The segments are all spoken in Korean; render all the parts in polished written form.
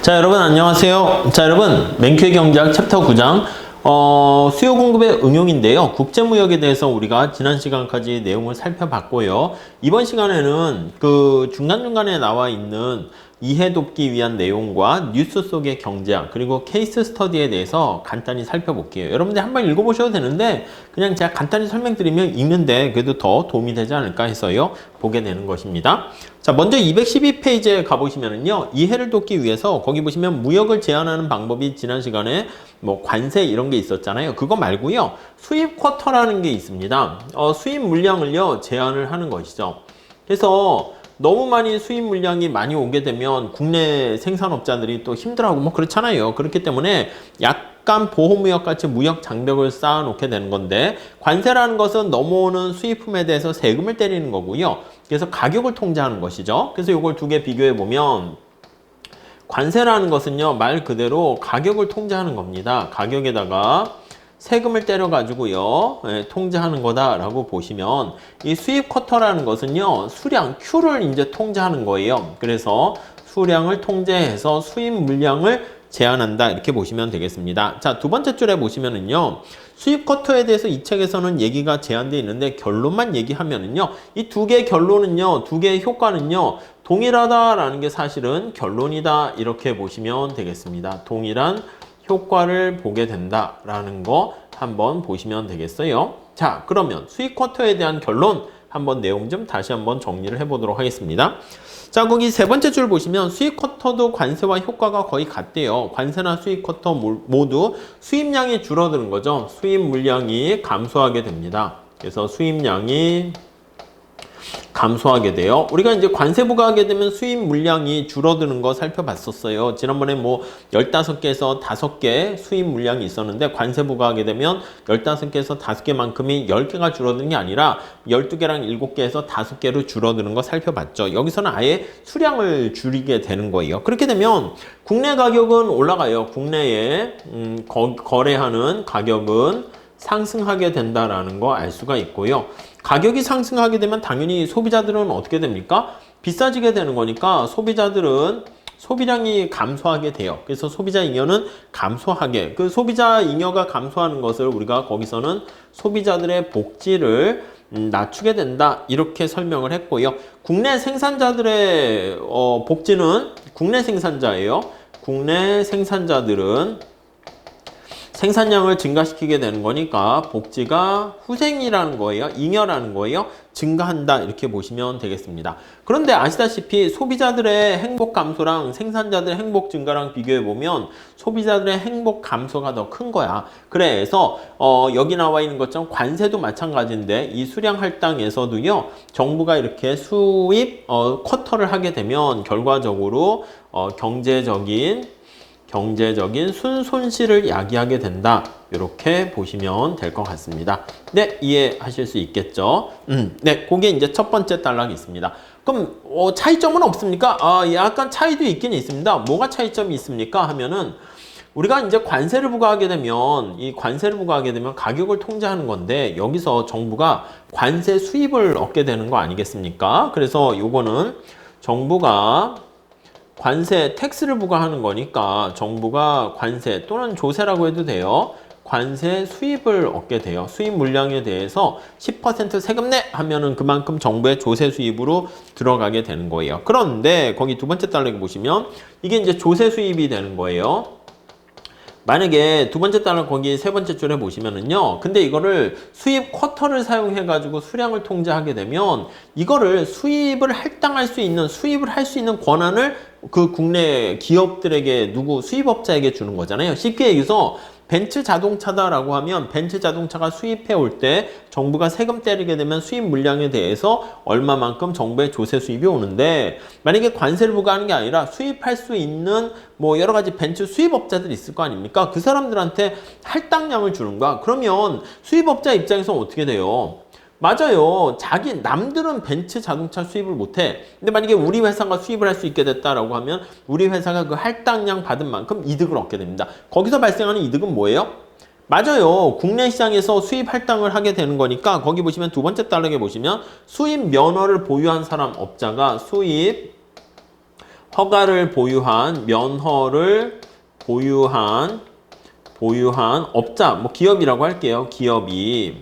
자, 여러분 안녕하세요. 자, 여러분 맹큐의 경제학 챕터 9장 수요 공급의 응용인데요. 국제무역에 대해서 우리가 지난 시간까지 내용을 살펴봤고요. 이번 시간에는 그 중간중간에 나와 있는 이해 돕기 위한 내용과 뉴스 속의 경제학 그리고 케이스 스터디에 대해서 간단히 살펴볼게요. 여러분들 한번 읽어보셔도 되는데 그냥 제가 간단히 설명드리면 읽는데 그래도 더 도움이 되지 않을까 해서요. 보게 되는 것입니다. 자, 먼저 212페이지에 가보시면은요. 이해를 돕기 위해서 거기 보시면 무역을 제한하는 방법이 지난 시간에 뭐 관세 이런 게 있었잖아요. 그거 말고요. 수입 쿼터라는 게 있습니다. 수입 물량을요. 제한을 하는 것이죠. 그래서 너무 많이 수입 물량이 많이 오게 되면 국내 생산업자들이 또 힘들어하고 뭐 그렇잖아요. 그렇기 때문에 약간 보호무역 같이 무역 장벽을 쌓아 놓게 되는 건데 관세라는 것은 넘어오는 수입품에 대해서 세금을 때리는 거고요. 그래서 가격을 통제하는 것이죠. 그래서 이걸 두 개 비교해 보면 관세라는 것은요, 말 그대로 가격을 통제하는 겁니다. 가격에다가 세금을 때려가지고요, 통제하는 거다라고 보시면, 이 수입 쿼터라는 것은요, 수량, Q를 이제 통제하는 거예요. 그래서 수량을 통제해서 수입 물량을 제한한다. 이렇게 보시면 되겠습니다. 자, 두 번째 줄에 보시면은요, 수입 쿼터에 대해서 이 책에서는 얘기가 제한되어 있는데, 결론만 얘기하면은요, 이 두 개의 결론은요, 두 개의 효과는요, 동일하다라는 게 사실은 결론이다. 이렇게 보시면 되겠습니다. 동일한 효과를 보게 된다라는 거 한번 보시면 되겠어요. 자, 그러면 수익 쿼터에 대한 결론 한번 내용 좀 다시 한번 정리를 해보도록 하겠습니다. 자, 거기 세 번째 줄 보시면 수익 쿼터도 관세와 효과가 거의 같대요. 관세나 수익 쿼터 모두 수입량이 줄어드는 거죠. 수입 물량이 감소하게 됩니다. 그래서 수입량이 감소하게 돼요. 우리가 이제 관세 부과하게 되면 수입 물량이 줄어드는 거 살펴봤었어요. 지난번에 뭐 15개에서 5개 수입 물량이 있었는데 관세 부과하게 되면 15개에서 5개만큼이 10개가 줄어드는 게 아니라 12개랑 7개에서 5개로 줄어드는 거 살펴봤죠. 여기서는 아예 수량을 줄이게 되는 거예요. 그렇게 되면 국내 가격은 올라가요. 국내에 거래하는 가격은 상승하게 된다라는 거 알 수가 있고요. 가격이 상승하게 되면 당연히 소비자들은 어떻게 됩니까? 비싸지게 되는 거니까 소비자들은 소비량이 감소하게 돼요. 그래서 소비자 잉여는 감소하게, 그 소비자 잉여가 감소하는 것을 우리가 거기서는 소비자들의 복지를 낮추게 된다. 이렇게 설명을 했고요. 국내 생산자들의 복지는 국내 생산자예요. 국내 생산자들은 생산량을 증가시키게 되는 거니까 복지가 후생이라는 거예요. 잉여라는 거예요. 증가한다. 이렇게 보시면 되겠습니다. 그런데 아시다시피 소비자들의 행복 감소랑 생산자들의 행복 증가랑 비교해 보면 소비자들의 행복 감소가 더 큰 거야. 그래서 여기 나와 있는 것처럼 관세도 마찬가지인데 이 수량 할당에서도요. 정부가 이렇게 수입 쿼터를 하게 되면 결과적으로 경제적인 순손실을 야기하게 된다. 이렇게 보시면 될 것 같습니다. 네, 이해하실 수 있겠죠? 네, 그게 이제 첫 번째 단락이 있습니다. 그럼 차이점은 없습니까? 약간 차이도 있긴 있습니다. 뭐가 차이점이 있습니까? 하면은 우리가 이제 관세를 부과하게 되면 가격을 통제하는 건데 여기서 정부가 관세 수입을 얻게 되는 거 아니겠습니까? 그래서 요거는 정부가 관세, 텍스를 부과하는 거니까 정부가 관세 또는 조세라고 해도 돼요. 관세 수입을 얻게 돼요. 수입 물량에 대해서 10% 세금 내 하면은 그만큼 정부의 조세 수입으로 들어가게 되는 거예요. 그런데 거기 두 번째 달락에 보시면 이게 이제 조세 수입이 되는 거예요. 만약에 두 번째 달러 거기 세 번째 줄에 보시면은요. 근데 이거를 수입 쿼터를 사용해 가지고 수량을 통제하게 되면 이거를 수입을 할 수 있는 권한을 그 국내 기업들에게 수입업자에게 주는 거잖아요. 쉽게 얘기해서 벤츠 자동차다라고 하면 벤츠 자동차가 수입해 올 때 정부가 세금 때리게 되면 수입 물량에 대해서 얼마만큼 정부의 조세 수입이 오는데 만약에 관세를 부과하는 게 아니라 수입할 수 있는 뭐 여러 가지 벤츠 수입업자들이 있을 거 아닙니까? 그 사람들한테 할당량을 주는 거야. 그러면 수입업자 입장에서는 어떻게 돼요? 맞아요. 남들은 벤츠 자동차 수입을 못해. 근데 만약에 우리 회사가 수입을 할 수 있게 됐다라고 하면 우리 회사가 그 할당량 받은 만큼 이득을 얻게 됩니다. 거기서 발생하는 이득은 뭐예요? 맞아요. 국내 시장에서 수입 할당을 하게 되는 거니까 거기 보시면 두 번째 달락에 보시면 수입 면허를 보유한 사람 업자가 수입 허가를 보유한, 면허를 보유한 업자, 뭐 기업이라고 할게요. 기업이.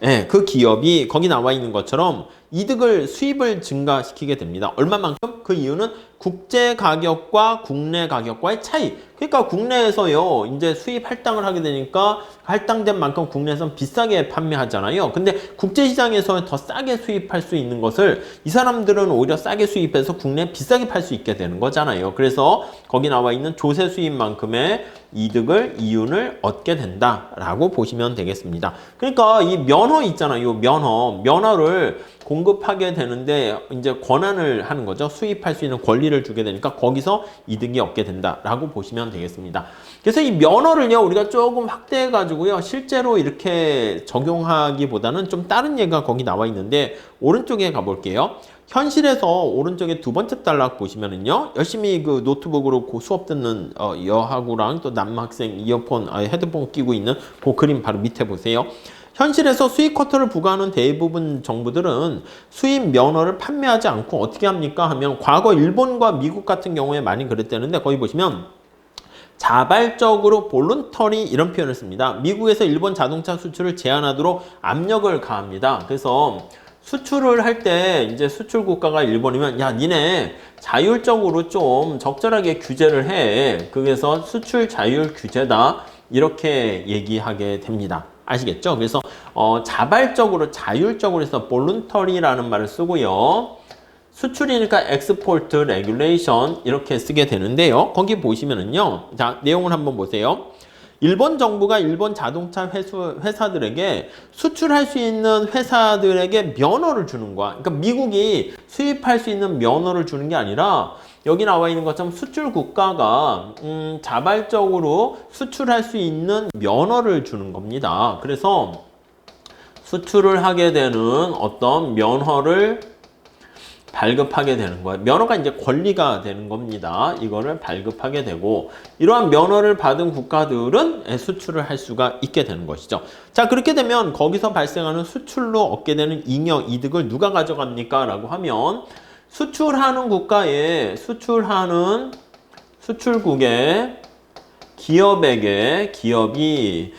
예, 그 기업이 거기 나와 있는 것처럼 수입을 증가시키게 됩니다. 얼마만큼? 그 이유는 국제 가격과 국내 가격과의 차이. 그러니까 국내에서요, 이제 수입 할당을 하게 되니까 할당된 만큼 국내에서는 비싸게 판매하잖아요. 근데 국제시장에서 더 싸게 수입할 수 있는 것을 이 사람들은 오히려 싸게 수입해서 국내에 비싸게 팔 수 있게 되는 거잖아요. 그래서 거기 나와 있는 조세 수입만큼의 이윤을 얻게 된다라고 보시면 되겠습니다. 그러니까 이 면허 있잖아요. 면허를 공급하게 되는데 이제 권한을 하는 거죠. 수입할 수 있는 권리를 주게 되니까 거기서 이득이 얻게 된다라고 보시면 되겠습니다. 그래서 이 면허를요, 우리가 조금 확대해 가지고요, 실제로 이렇게 적용하기보다는 좀 다른 예가 거기 나와 있는데, 오른쪽에 가볼게요. 현실에서 오른쪽에 두 번째 단락 보시면은요, 열심히 그 노트북으로 수업 듣는 여하구랑 또 남학생 이어폰, 헤드폰 끼고 있는 그 그림 바로 밑에 보세요. 현실에서 수입 쿼터를 부과하는 대부분 정부들은 수입 면허를 판매하지 않고 어떻게 합니까? 하면 과거 일본과 미국 같은 경우에 많이 그랬다는데, 거기 보시면 자발적으로 볼런터리 이런 표현을 씁니다. 미국에서 일본 자동차 수출을 제한하도록 압력을 가합니다. 그래서 수출을 할 때 이제 수출 국가가 일본이면 야, 니네 자율적으로 좀 적절하게 규제를 해. 그래서 수출 자율 규제다. 이렇게 얘기하게 됩니다. 아시겠죠? 그래서 자율적으로 해서 볼런터리라는 말을 쓰고요. 수출이니까 export regulation 이렇게 쓰게 되는데요. 거기 보시면은요. 자, 내용을 한번 보세요. 일본 정부가 일본 자동차 회사들에게 수출할 수 있는 회사들에게 면허를 주는 거야. 그러니까 미국이 수입할 수 있는 면허를 주는 게 아니라 여기 나와 있는 것처럼 수출 국가가 자발적으로 수출할 수 있는 면허를 주는 겁니다. 그래서 수출을 하게 되는 어떤 면허를 발급하게 되는 거예요. 면허가 이제 권리가 되는 겁니다. 이거를 발급하게 되고, 이러한 면허를 받은 국가들은 수출을 할 수가 있게 되는 것이죠. 자, 그렇게 되면 거기서 발생하는 수출로 얻게 되는 잉여 이득을 누가 가져갑니까? 라고 하면 수출하는 국가에 수출국의 기업이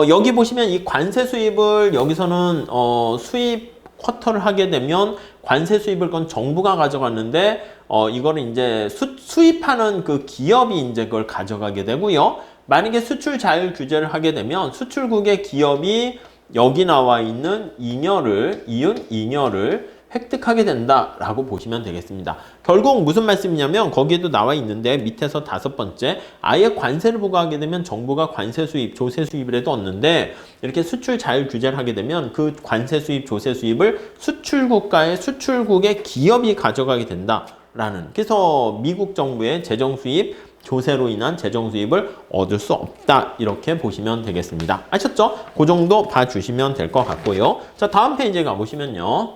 여기 보시면 이 관세 수입을 여기서는 수입 쿼터를 하게 되면 관세 수입을 건 정부가 가져갔는데 이거는 이제 수입하는 그 기업이 이제 그걸 가져가게 되고요. 만약에 수출 자율 규제를 하게 되면 수출국의 기업이 여기 나와 있는 잉여를 획득하게 된다라고 보시면 되겠습니다. 결국 무슨 말씀이냐면 거기에도 나와 있는데 밑에서 5번째, 아예 관세를 부과하게 되면 정부가 관세 수입, 조세 수입이라도 얻는데, 이렇게 수출 자율 규제를 하게 되면 그 관세 수입, 조세 수입을 수출국의 기업이 가져가게 된다라는. 그래서 미국 정부의 재정 수입, 조세로 인한 재정 수입을 얻을 수 없다, 이렇게 보시면 되겠습니다. 아셨죠? 그 정도 봐주시면 될 것 같고요. 자, 다음 페이지에 가보시면요.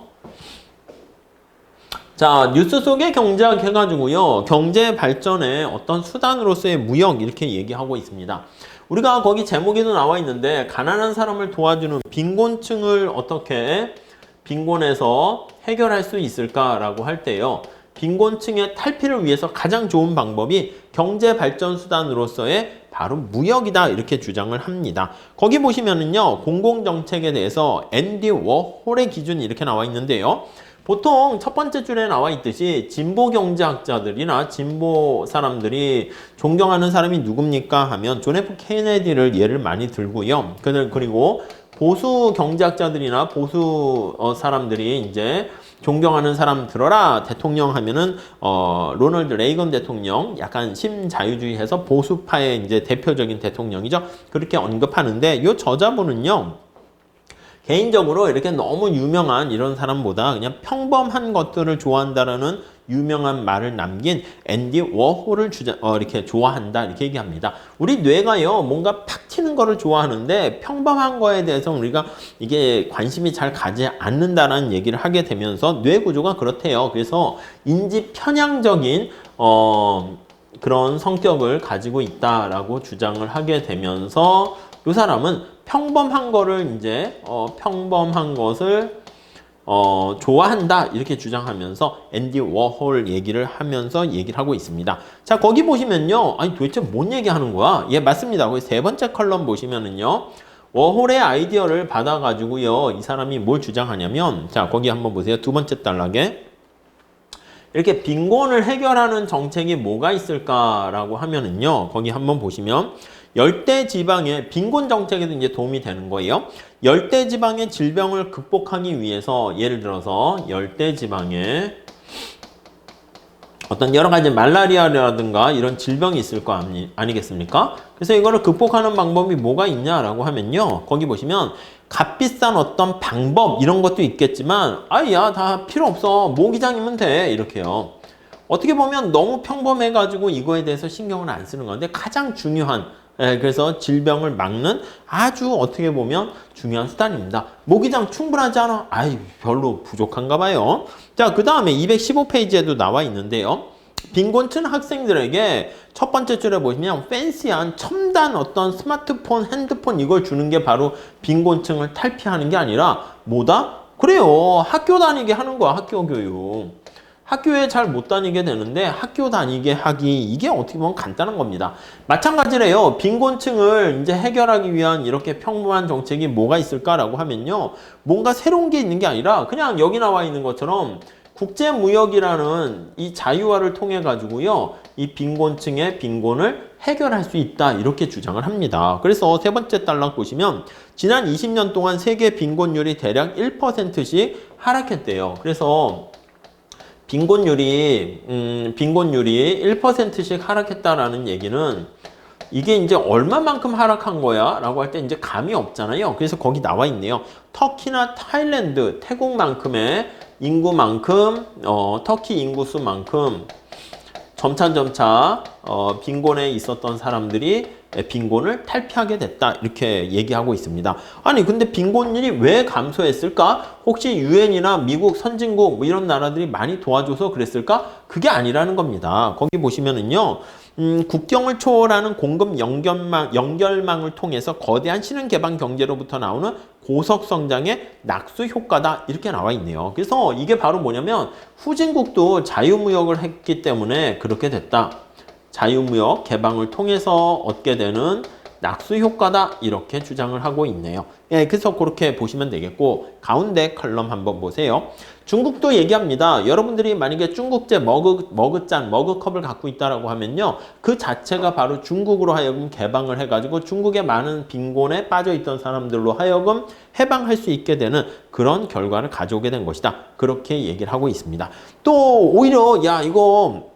자, 뉴스 속의 경제학 해가지고요, 경제 발전의 어떤 수단으로서의 무역 이렇게 얘기하고 있습니다. 우리가 거기 제목에도 나와 있는데, 가난한 사람을 도와주는 빈곤층을 어떻게 빈곤에서 해결할 수 있을까라고 할 때요, 빈곤층의 탈피를 위해서 가장 좋은 방법이 경제 발전 수단으로서의 바로 무역이다, 이렇게 주장을 합니다. 거기 보시면은요, 공공정책에 대해서 앤디 워홀의 기준이 이렇게 나와 있는데요. 보통 첫 번째 줄에 나와 있듯이 진보 경제학자들이나 진보 사람들이 존경하는 사람이 누굽니까 하면 존 F 케네디를 예를 많이 들고요. 그리고 보수 경제학자들이나 보수 사람들이 이제 존경하는 사람 들어라 대통령 하면은 로널드 레이건 대통령, 약간 신자유주의해서 보수파의 이제 대표적인 대통령이죠. 그렇게 언급하는데, 이 저자분은요, 개인적으로 이렇게 너무 유명한 이런 사람보다 그냥 평범한 것들을 좋아한다라는 유명한 말을 남긴 앤디 워홀을 이렇게 좋아한다, 이렇게 얘기합니다. 우리 뇌가요, 뭔가 팍 튀는 거를 좋아하는데 평범한 거에 대해서 우리가 이게 관심이 잘 가지 않는다라는 얘기를 하게 되면서 뇌 구조가 그렇대요. 그래서 인지 편향적인 그런 성격을 가지고 있다라고 주장을 하게 되면서, 이 사람은 평범한 거를 이제 평범한 것을 좋아한다 이렇게 주장하면서 앤디 워홀 얘기를 하면서 얘기를 하고 있습니다. 자, 거기 보시면요, 아니 도대체 뭔 얘기하는 거야? 예, 맞습니다. 거기 세 번째 컬럼 보시면은요, 워홀의 아이디어를 받아가지고요, 이 사람이 뭘 주장하냐면, 자, 거기 한번 보세요. 두 번째 단락에 이렇게 빈곤을 해결하는 정책이 뭐가 있을까라고 하면은요, 거기 한번 보시면 열대 지방의 빈곤 정책에도 이제 도움이 되는 거예요. 열대 지방의 질병을 극복하기 위해서 예를 들어서 열대 지방에 어떤 여러 가지 말라리아라든가 이런 질병이 있을 거 아니겠습니까? 그래서 이거를 극복하는 방법이 뭐가 있냐라고 하면요, 거기 보시면 값비싼 어떤 방법 이런 것도 있겠지만, 아야 다 필요 없어, 모기장이면 돼, 이렇게요. 어떻게 보면 너무 평범해가지고 이거에 대해서 신경을 안 쓰는 건데, 가장 중요한, 그래서 질병을 막는 아주 어떻게 보면 중요한 수단입니다. 모기장 충분하지 않아? 아이, 별로 부족한가 봐요. 자, 그 다음에 215페이지에도 나와 있는데요. 빈곤층 학생들에게 첫 번째 줄에 보시면 팬시한 첨단 어떤 스마트폰, 핸드폰 이걸 주는 게 바로 빈곤층을 탈피하는 게 아니라 뭐다? 그래요. 학교 다니게 하는 거야, 학교 교육. 학교에 잘 못 다니게 되는데 학교 다니게 하기, 이게 어떻게 보면 간단한 겁니다. 마찬가지래요. 빈곤층을 이제 해결하기 위한 이렇게 평범한 정책이 뭐가 있을까라고 하면요, 뭔가 새로운 게 있는 게 아니라 그냥 여기 나와 있는 것처럼 국제무역이라는 이 자유화를 통해 가지고요, 이 빈곤층의 빈곤을 해결할 수 있다 이렇게 주장을 합니다. 그래서 세 번째 단락 보시면 지난 20년 동안 세계 빈곤율이 대략 1%씩 하락했대요. 그래서 빈곤율이 1%씩 하락했다라는 얘기는 이게 이제 얼마만큼 하락한 거야? 라고 할 때 이제 감이 없잖아요. 그래서 거기 나와 있네요. 터키나 타일랜드, 태국만큼의 인구만큼, 터키 인구수만큼 점차 빈곤에 있었던 사람들이 빈곤을 탈피하게 됐다 이렇게 얘기하고 있습니다. 아니 근데 빈곤율이 왜 감소했을까? 혹시 유엔이나 미국 선진국 뭐 이런 나라들이 많이 도와줘서 그랬을까? 그게 아니라는 겁니다. 거기 보시면은요, 국경을 초월하는 공급 연결망을 통해서 거대한 신흥 개방 경제로부터 나오는 고속 성장의 낙수 효과다 이렇게 나와 있네요. 그래서 이게 바로 뭐냐면 후진국도 자유무역을 했기 때문에 그렇게 됐다. 자유무역 개방을 통해서 얻게 되는 낙수 효과다 이렇게 주장을 하고 있네요. 예, 그래서 그렇게 보시면 되겠고, 가운데 컬럼 한번 보세요. 중국도 얘기합니다. 여러분들이 만약에 중국제 머그컵을 갖고 있다라고 하면요, 그 자체가 바로 중국으로 하여금 개방을 해가지고 중국의 많은 빈곤에 빠져있던 사람들로 하여금 해방할 수 있게 되는 그런 결과를 가져오게 된 것이다. 그렇게 얘기를 하고 있습니다. 또 오히려 야 이거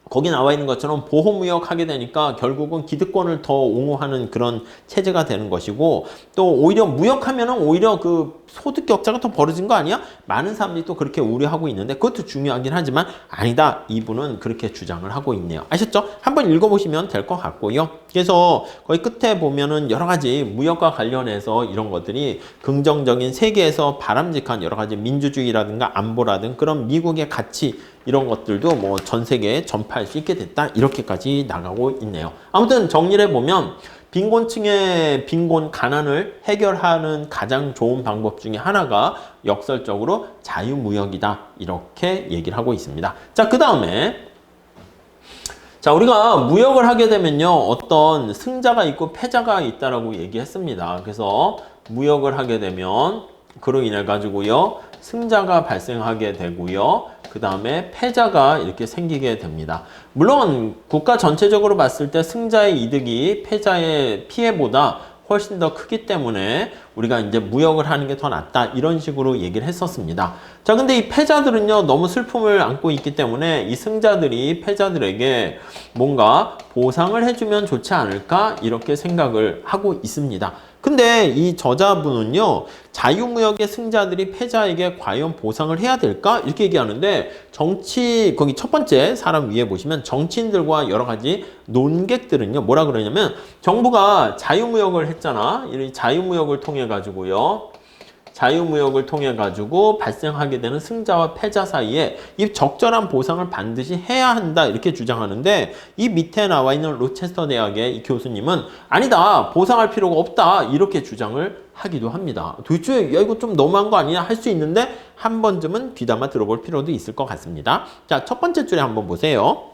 거기 나와 있는 것처럼 보호무역 하게 되니까 결국은 기득권을 더 옹호하는 그런 체제가 되는 것이고, 또 오히려 무역하면은 오히려 그 소득 격차가 더 벌어진 거 아니야? 많은 사람들이 또 그렇게 우려하고 있는데 그것도 중요하긴 하지만 아니다. 이분은 그렇게 주장을 하고 있네요. 아셨죠? 한번 읽어보시면 될 것 같고요. 그래서 거기 끝에 보면은 여러 가지 무역과 관련해서 이런 것들이 긍정적인 세계에서 바람직한 여러 가지 민주주의라든가 안보라든 그런 미국의 가치 이런 것들도 뭐 전 세계에 전파할 수 있게 됐다. 이렇게까지 나가고 있네요. 아무튼 정리를 해보면 빈곤층의 빈곤, 가난을 해결하는 가장 좋은 방법 중에 하나가 역설적으로 자유무역이다. 이렇게 얘기를 하고 있습니다. 자, 그 다음에 자, 우리가 무역을 하게 되면요, 어떤 승자가 있고 패자가 있다라고 얘기했습니다. 그래서 무역을 하게 되면 그로 인해 가지고요, 승자가 발생하게 되고요, 그 다음에 패자가 이렇게 생기게 됩니다. 물론 국가 전체적으로 봤을 때 승자의 이득이 패자의 피해보다 훨씬 더 크기 때문에 우리가 이제 무역을 하는 게 더 낫다 이런 식으로 얘기를 했었습니다. 자, 근데 이 패자들은요, 너무 슬픔을 안고 있기 때문에 이 승자들이 패자들에게 뭔가 보상을 해주면 좋지 않을까 이렇게 생각을 하고 있습니다. 근데 이 저자분은요, 자유무역의 승자들이 패자에게 과연 보상을 해야 될까? 이렇게 얘기하는데, 거기 첫 번째 사람 위에 보시면 정치인들과 여러 가지 논객들은요, 뭐라 그러냐면, 정부가 자유무역을 했잖아. 이 자유무역을 통해 가지고요, 자유무역을 통해 가지고 발생하게 되는 승자와 패자 사이에 이 적절한 보상을 반드시 해야 한다 이렇게 주장하는데, 이 밑에 나와 있는 로체스터 대학의 이 교수님은 아니다, 보상할 필요가 없다 이렇게 주장을 하기도 합니다. 도대체 야 이거 좀 너무한 거 아니냐 할 수 있는데 한 번쯤은 귀담아 들어볼 필요도 있을 것 같습니다. 자, 첫 번째 줄에 한번 보세요.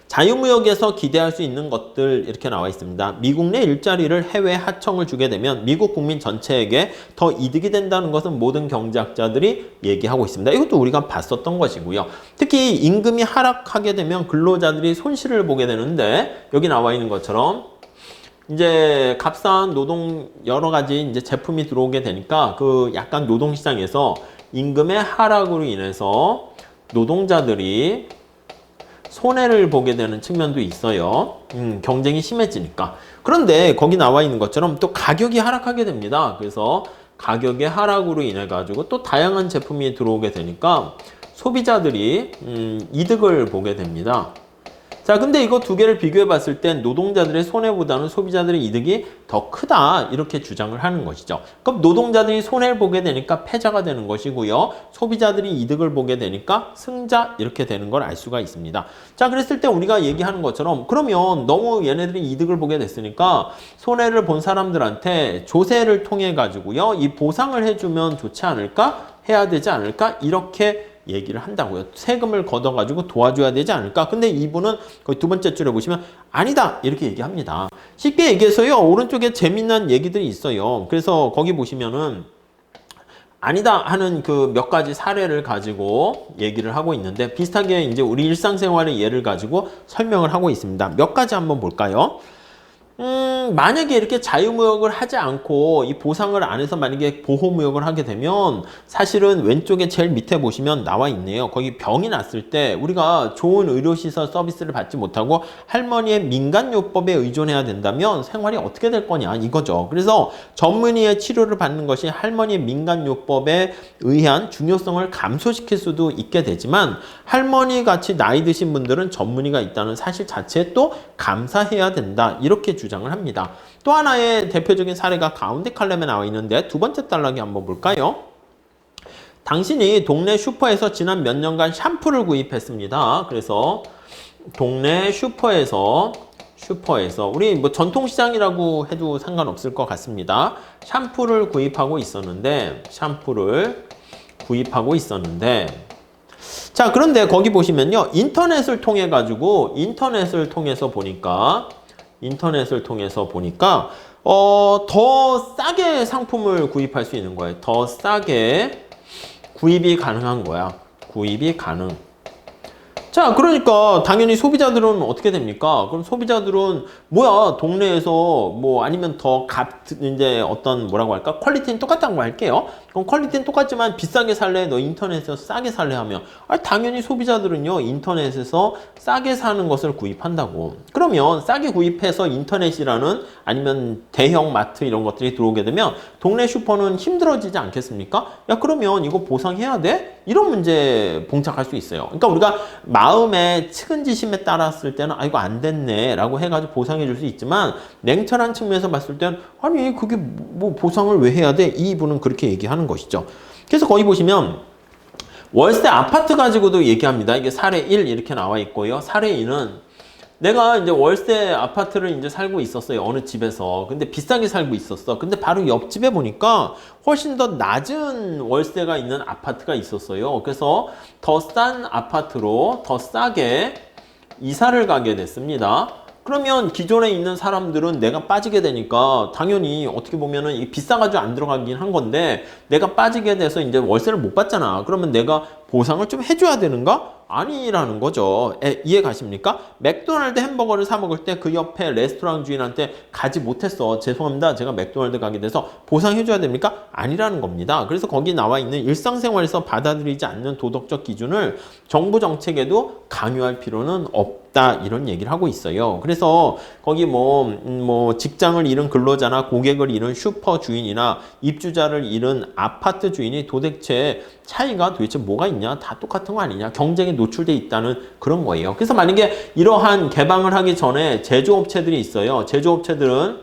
자유무역에서 기대할 수 있는 것들 이렇게 나와 있습니다. 미국 내 일자리를 해외 하청을 주게 되면 미국 국민 전체에게 더 이득이 된다는 것은 모든 경제학자들이 얘기하고 있습니다. 이것도 우리가 봤었던 것이고요. 특히 임금이 하락하게 되면 근로자들이 손실을 보게 되는데, 여기 나와 있는 것처럼 이제 값싼 노동 여러 가지 이제 제품이 들어오게 되니까 그 약간 노동시장에서 임금의 하락으로 인해서 노동자들이 손해를 보게 되는 측면도 있어요. 경쟁이 심해지니까. 그런데 거기 나와 있는 것처럼 또 가격이 하락하게 됩니다. 그래서 가격의 하락으로 인해 가지고 또 다양한 제품이 들어오게 되니까 소비자들이 이득을 보게 됩니다. 자, 근데 이거 두 개를 비교해 봤을 땐 노동자들의 손해보다는 소비자들의 이득이 더 크다 이렇게 주장을 하는 것이죠. 그럼 노동자들이 손해를 보게 되니까 패자가 되는 것이고요. 소비자들이 이득을 보게 되니까 승자 이렇게 되는 걸 알 수가 있습니다. 자, 그랬을 때 우리가 얘기하는 것처럼 그러면 너무 얘네들이 이득을 보게 됐으니까 손해를 본 사람들한테 조세를 통해 가지고요. 이 보상을 해주면 좋지 않을까? 해야 되지 않을까? 이렇게 얘기를 한다고요. 세금을 걷어가지고 도와줘야 되지 않을까? 근데 이분은 거의 두 번째 줄에 보시면 아니다! 이렇게 얘기합니다. 쉽게 얘기해서요. 오른쪽에 재미난 얘기들이 있어요. 그래서 거기 보시면은 아니다 하는 그 몇 가지 사례를 가지고 얘기를 하고 있는데, 비슷하게 이제 우리 일상생활의 예를 가지고 설명을 하고 있습니다. 몇 가지 한번 볼까요? 만약에 이렇게 자유무역을 하지 않고 이 보상을 안 해서 만약에 보호무역을 하게 되면 사실은 왼쪽에 제일 밑에 보시면 나와 있네요. 거기 병이 났을 때 우리가 좋은 의료시설 서비스를 받지 못하고 할머니의 민간요법에 의존해야 된다면 생활이 어떻게 될 거냐 이거죠. 그래서 전문의의 치료를 받는 것이 할머니의 민간요법에 의한 중요성을 감소시킬 수도 있게 되지만, 할머니 같이 나이 드신 분들은 전문의가 있다는 사실 자체에 또 감사해야 된다 이렇게 주장을 합니다. 또 하나의 대표적인 사례가 가운데 칼럼에 나와 있는데, 두 번째 단락에 한번 볼까요? 당신이 동네 슈퍼에서 지난 몇 년간 샴푸를 구입했습니다. 그래서 동네 슈퍼에서 우리 뭐 전통시장이라고 해도 상관없을 것 같습니다. 샴푸를 구입하고 있었는데 자, 그런데 거기 보시면요. 인터넷을 통해서 보니까 더 싸게 상품을 구입할 수 있는 거예요. 더 싸게 구입이 가능한 거야. 구입이 가능. 자, 그러니까 당연히 소비자들은 어떻게 됩니까? 그럼 소비자들은 뭐야, 동네에서 뭐 아니면 더 이제 어떤 뭐라고 할까? 퀄리티는 똑같다고 할게요. 그럼 퀄리티는 똑같지만 비싸게 살래? 너 인터넷에서 싸게 살래? 하면 당연히 소비자들은요, 인터넷에서 싸게 사는 것을 구입한다고. 그러면 싸게 구입해서 인터넷이라는 아니면 대형 마트 이런 것들이 들어오게 되면 동네 슈퍼는 힘들어지지 않겠습니까? 야, 그러면 이거 보상해야 돼? 이런 문제 봉착할 수 있어요. 그러니까 우리가 마음의 측은지심에 따랐을 때는 이거 안 됐네 라고 해가지고 보상해 줄 수 있지만, 냉철한 측면에서 봤을 때는 아니 그게 뭐 보상을 왜 해야 돼? 이분은 그렇게 얘기하는 것이죠. 그래서 거기 보시면 월세 아파트 가지고도 얘기합니다. 이게 사례 1 이렇게 나와 있고요. 사례 2는 내가 이제 월세 아파트를 이제 살고 있었어요. 어느 집에서. 근데 비싸게 살고 있었어. 근데 바로 옆집에 보니까 훨씬 더 낮은 월세가 있는 아파트가 있었어요. 그래서 더 싼 아파트로 더 싸게 이사를 가게 됐습니다. 그러면 기존에 있는 사람들은 내가 빠지게 되니까 당연히 어떻게 보면은 이 비싸가지고 안 들어가긴 한 건데, 내가 빠지게 돼서 이제 월세를 못 받잖아. 그러면 내가 보상을 좀 해줘야 되는가? 아니라는 거죠. 이해 가십니까? 맥도날드 햄버거를 사 먹을 때 그 옆에 레스토랑 주인한테 가지 못했어. 죄송합니다. 제가 맥도날드 가게 돼서 보상해줘야 됩니까? 아니라는 겁니다. 그래서 거기 나와 있는 일상생활에서 받아들이지 않는 도덕적 기준을 정부 정책에도 강요할 필요는 없다. 이런 얘기를 하고 있어요. 그래서 거기 뭐 직장을 잃은 근로자나 고객을 잃은 슈퍼 주인이나 입주자를 잃은 아파트 주인이 도대체 차이가 도대체 뭐가 있냐? 다 똑같은 거 아니냐? 경쟁에 노출돼 있다는 그런 거예요. 그래서 만약에 이러한 개방을 하기 전에 제조업체들이 있어요. 제조업체들은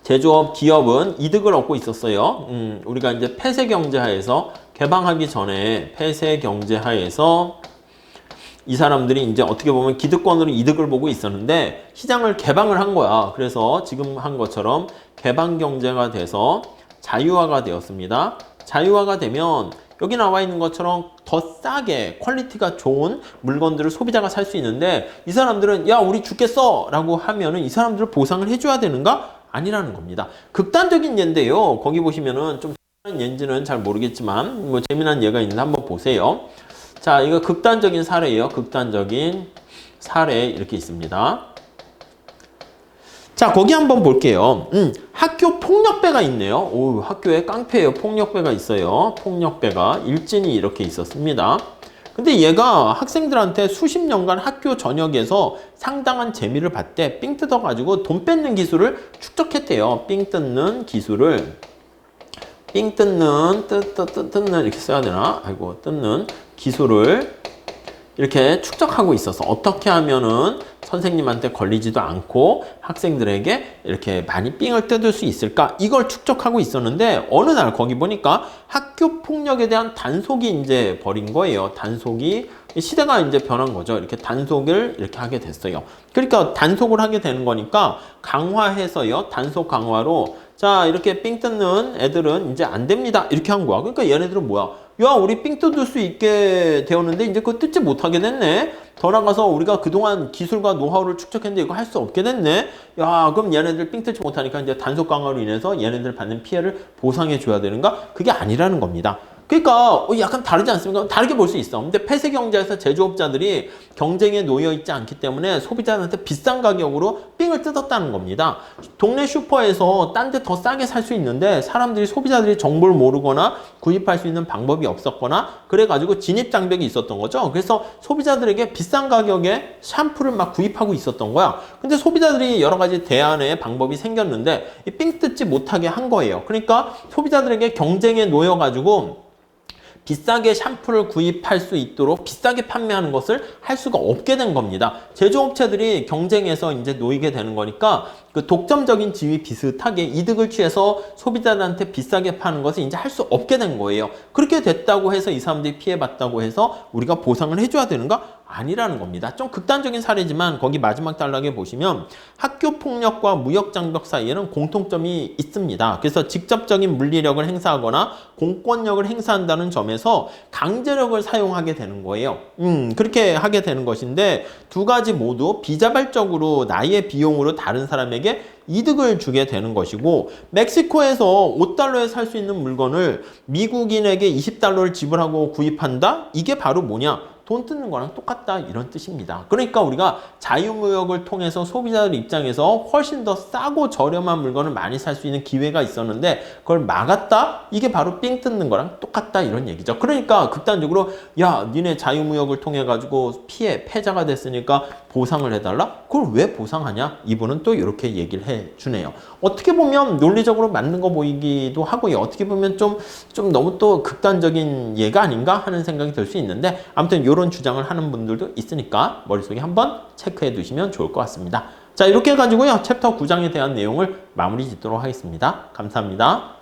제조업, 기업은 이득을 얻고 있었어요. 우리가 이제 폐쇄 경제하에서 개방하기 전에 폐쇄 경제하에서 이 사람들이 이제 어떻게 보면 기득권으로 이득을 보고 있었는데 시장을 개방을 한 거야. 그래서 지금 한 것처럼 개방 경제가 돼서 자유화가 되었습니다. 자유화가 되면 여기 나와 있는 것처럼 더 싸게 퀄리티가 좋은 물건들을 소비자가 살 수 있는데 이 사람들은 야 우리 죽겠어 라고 하면은 이 사람들을 보상을 해줘야 되는가? 아니라는 겁니다. 극단적인 예인데요. 거기 보시면은 좀 예인지는 잘 모르겠지만 뭐 재미난 예가 있는데 한번 보세요. 자, 이거 극단적인 사례예요. 극단적인 사례 이렇게 있습니다. 자, 거기 한번 볼게요. 학교 폭력배가 있네요. 오, 학교에 깡패예요. 폭력배가 있어요. 폭력배가 일진이 이렇게 있었습니다. 근데 얘가 학생들한테 수십 년간 학교 전역에서 상당한 재미를 봤대. 삥 뜯어가지고 돈 뺏는 기술을 축적했대요. 삥 뜯는 기술을. 삥 뜯는, 뜯는, 이렇게 써야 되나? 아이고, 뜯는 기술을 이렇게 축적하고 있어서 어떻게 하면은 선생님한테 걸리지도 않고 학생들에게 이렇게 많이 삥을 뜯을 수 있을까? 이걸 축적하고 있었는데 어느 날 거기 보니까 학교 폭력에 대한 단속이 이제 벌인 거예요. 단속이 시대가 이제 변한 거죠. 이렇게 단속을 이렇게 하게 됐어요. 그러니까 단속을 하게 되는 거니까 강화해서요. 단속 강화로 자 이렇게 삥 뜯는 애들은 이제 안 됩니다. 이렇게 한 거야. 그러니까 얘네들은 뭐야? 야 우리 삥 뜯을 수 있게 되었는데 이제 그거 뜯지 못하게 됐네. 더 나가서 우리가 그동안 기술과 노하우를 축적했는데 이거 할 수 없게 됐네. 야 그럼 얘네들 삥 뜯지 못하니까 이제 단속 강화로 인해서 얘네들 받는 피해를 보상해 줘야 되는가? 그게 아니라는 겁니다. 그러니까 약간 다르지 않습니까? 다르게 볼 수 있어. 근데 폐쇄 경제에서 제조업자들이 경쟁에 놓여 있지 않기 때문에 소비자한테 비싼 가격으로 삥을 뜯었다는 겁니다. 동네 슈퍼에서 딴 데 더 싸게 살 수 있는데 사람들이 소비자들이 정보를 모르거나 구입할 수 있는 방법이 없었거나 그래가지고 진입 장벽이 있었던 거죠. 그래서 소비자들에게 비싼 가격에 샴푸를 막 구입하고 있었던 거야. 근데 소비자들이 여러 가지 대안의 방법이 생겼는데 이 삥 뜯지 못하게 한 거예요. 그러니까 소비자들에게 경쟁에 놓여가지고 비싸게 샴푸를 구입할 수 있도록 비싸게 판매하는 것을 할 수가 없게 된 겁니다. 제조업체들이 경쟁에서 이제 놓이게 되는 거니까 그 독점적인 지위 비슷하게 이득을 취해서 소비자들한테 비싸게 파는 것을 이제 할 수 없게 된 거예요. 그렇게 됐다고 해서 이 사람들이 피해봤다고 해서 우리가 보상을 해줘야 되는가? 아니라는 겁니다. 좀 극단적인 사례지만 거기 마지막 단락에 보시면 학교 폭력과 무역 장벽 사이에는 공통점이 있습니다. 그래서 직접적인 물리력을 행사하거나 공권력을 행사한다는 점에서 강제력을 사용하게 되는 거예요. 그렇게 하게 되는 것인데 두 가지 모두 비자발적으로 나의 비용으로 다른 사람에게 이득을 주게 되는 것이고 멕시코에서 5달러에 살 수 있는 물건을 미국인에게 20달러를 지불하고 구입한다? 이게 바로 뭐냐? 돈 뜯는 거랑 똑같다 이런 뜻입니다. 그러니까 우리가 자유무역을 통해서 소비자들 입장에서 훨씬 더 싸고 저렴한 물건을 많이 살 수 있는 기회가 있었는데 그걸 막았다? 이게 바로 삥 뜯는 거랑 똑같다 이런 얘기죠. 그러니까 극단적으로 야 니네 자유무역을 통해 가지고 패자가 됐으니까 보상을 해달라? 그걸 왜 보상하냐? 이분은 또 이렇게 얘기를 해주네요. 어떻게 보면 논리적으로 맞는 거 보이기도 하고요. 어떻게 보면 좀 너무 또 극단적인 예가 아닌가 하는 생각이 들 수 있는데 아무튼 이런 주장을 하는 분들도 있으니까 머릿속에 한번 체크해 두시면 좋을 것 같습니다. 자 이렇게 해가지고요. 챕터 9장에 대한 내용을 마무리 짓도록 하겠습니다. 감사합니다.